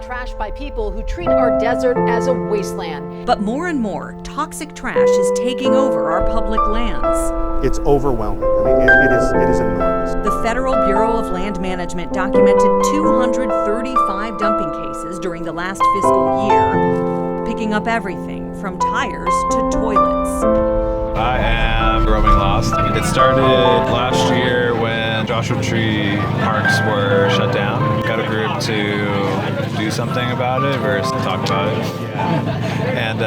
trash by people who treat our desert as a wasteland. But more and more, toxic trash is taking over our public lands. It's overwhelming. I mean, it is enormous. The Federal Bureau of Land Management documented 235 dumping cases during the last fiscal year, picking up everything from tires to toilets. I am Roaming Lost. It started last year when Joshua Tree parks were shut down. Got a group to do something about it versus talk about it. And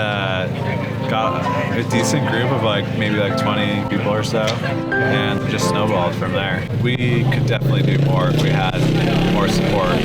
got a decent group of maybe 20 people or so, and just snowballed from there. We could definitely do more if we had more support.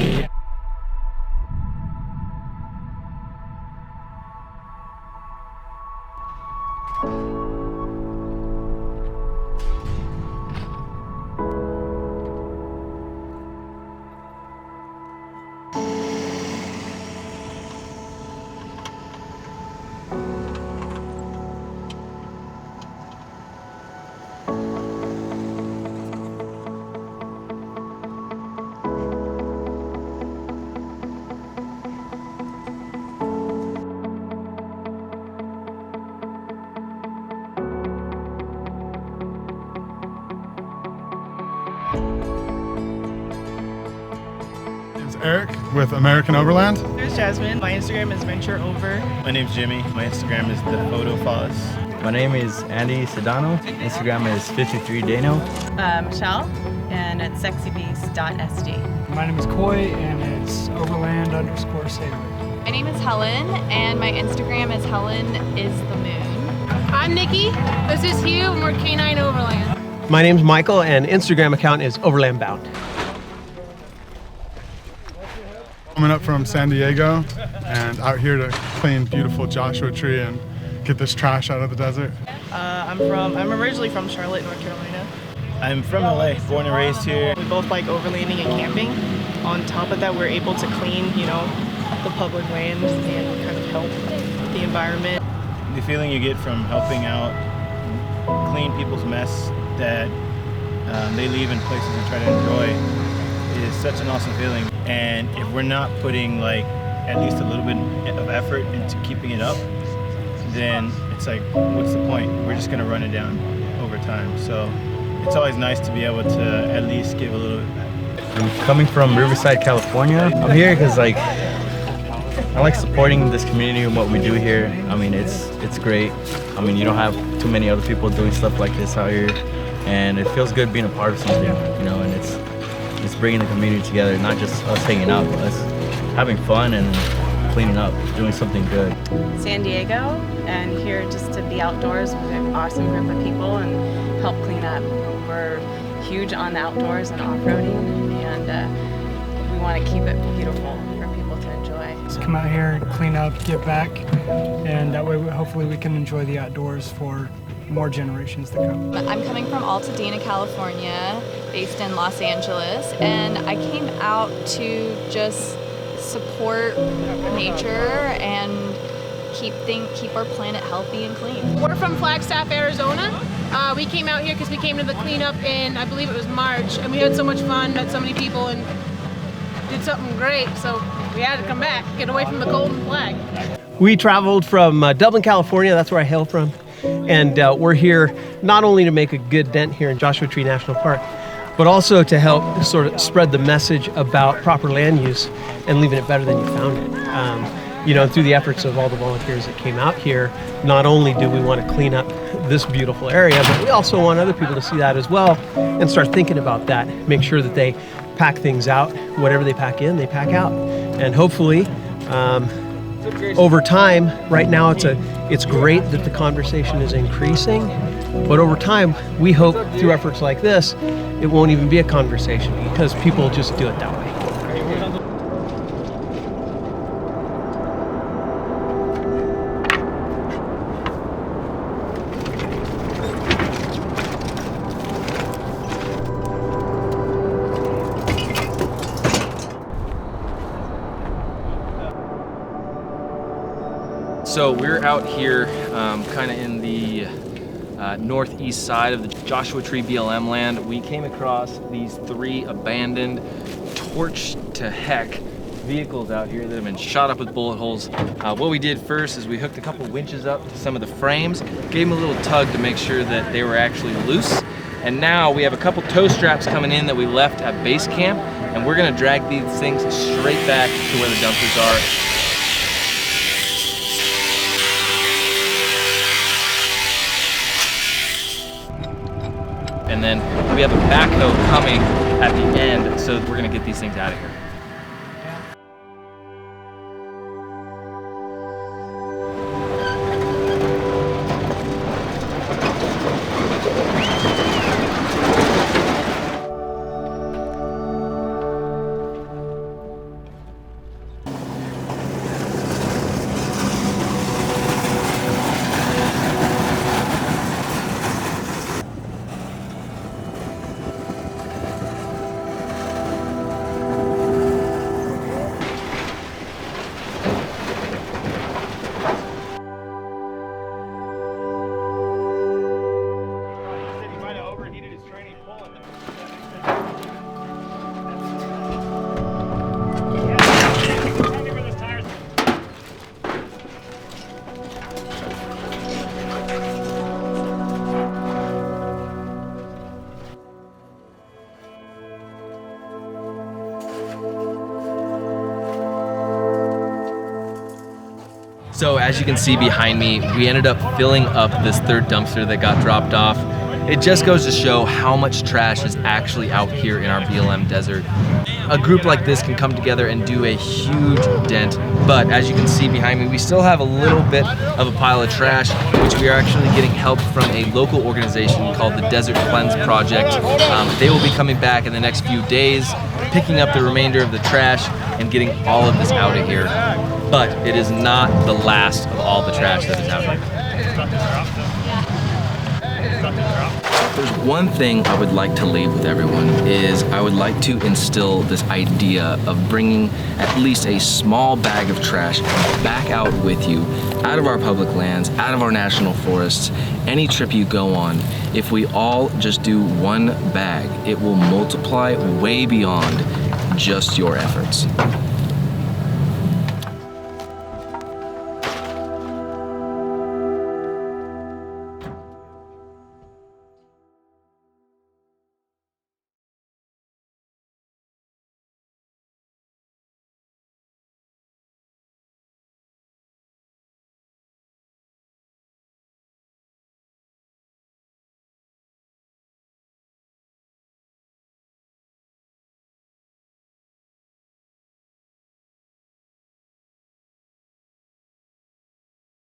Eric with American Overland. There's Jasmine. My Instagram is Venture Over. My name's Jimmy. My Instagram is The Photo Falls. My name is Andy Sedano. Instagram is 53Dano. Michelle, and it's sexybeast.sd. My name is Coy, and it's Overland_Sailor. My name is Helen, and my Instagram is HelenIsTheMoon. I'm Nikki. This is Hugh, and we're K9 Overland. My name's Michael, and Instagram account is Overland Bound. Coming up from San Diego and out here to clean beautiful Joshua Tree and get this trash out of the desert. I'm originally from Charlotte, North Carolina. I'm from LA, born and raised here. We both like overlanding and camping. On top of that, we're able to clean, the public lands and kind of help the environment. The feeling you get from helping out clean people's mess that they leave in places and try to enjoy is such an awesome feeling. And if we're not putting at least a little bit of effort into keeping it up, then it's what's the point? We're just gonna run it down over time. So it's always nice to be able to at least give a little bit back. I'm coming from Riverside, California. I'm here because I like supporting this community and what we do here. I mean, it's great. I mean, you don't have too many other people doing stuff like this out here, and it feels good being a part of something, and it's bringing the community together, not just us hanging out, but us having fun and cleaning up, doing something good. San Diego, and here just to be outdoors with an awesome group of people and help clean up. We're huge on the outdoors and off-roading, and we want to keep it beautiful for people to enjoy. Just come out here and clean up, give back, and that way hopefully we can enjoy the outdoors for more generations to come. I'm coming from Altadena, California, based in Los Angeles, and I came out to just support nature and keep our planet healthy and clean. We're from Flagstaff, Arizona. We came out here because we came to the cleanup in, I believe it was March, and we had so much fun, met so many people, and did something great, so we had to come back, get away from the golden flag. We traveled from Dublin, California. That's where I hail from. And we're here not only to make a good dent here in Joshua Tree National Park, but also to help sort of spread the message about proper land use and leaving it better than you found it. And through the efforts of all the volunteers that came out here, not only do we want to clean up this beautiful area, but we also want other people to see that as well and start thinking about that. Make sure that they pack things out. Whatever they pack in, they pack out. And hopefully, over time, right now it's great that the conversation is increasing, but over time, we hope through efforts like this, it won't even be a conversation because people just do it that way. So we're out here kind of in the northeast side of the Joshua Tree BLM land. We came across these 3 abandoned, torched to heck vehicles out here that have been shot up with bullet holes. What we did first is we hooked a couple winches up to some of the frames, gave them a little tug to make sure that they were actually loose. And now we have a couple tow straps coming in that we left at base camp, and we're gonna drag these things straight back to where the dumpsters are. And then we have a backhoe coming at the end, so we're gonna get these things out of here. So as you can see behind me, we ended up filling up this third dumpster that got dropped off. It just goes to show how much trash is actually out here in our BLM desert. A group like this can come together and do a huge dent, but as you can see behind me, we still have a little bit of a pile of trash, which we are actually getting help from a local organization called the Desert Cleanse Project. They will be coming back in the next few days, picking up the remainder of the trash and getting all of this out of here. But it is not the last of all the trash that is out here. There's one thing I would like to leave with everyone is I would like to instill this idea of bringing at least a small bag of trash back out with you, out of our public lands, out of our national forests, any trip you go on. If we all just do one bag, it will multiply way beyond just your efforts.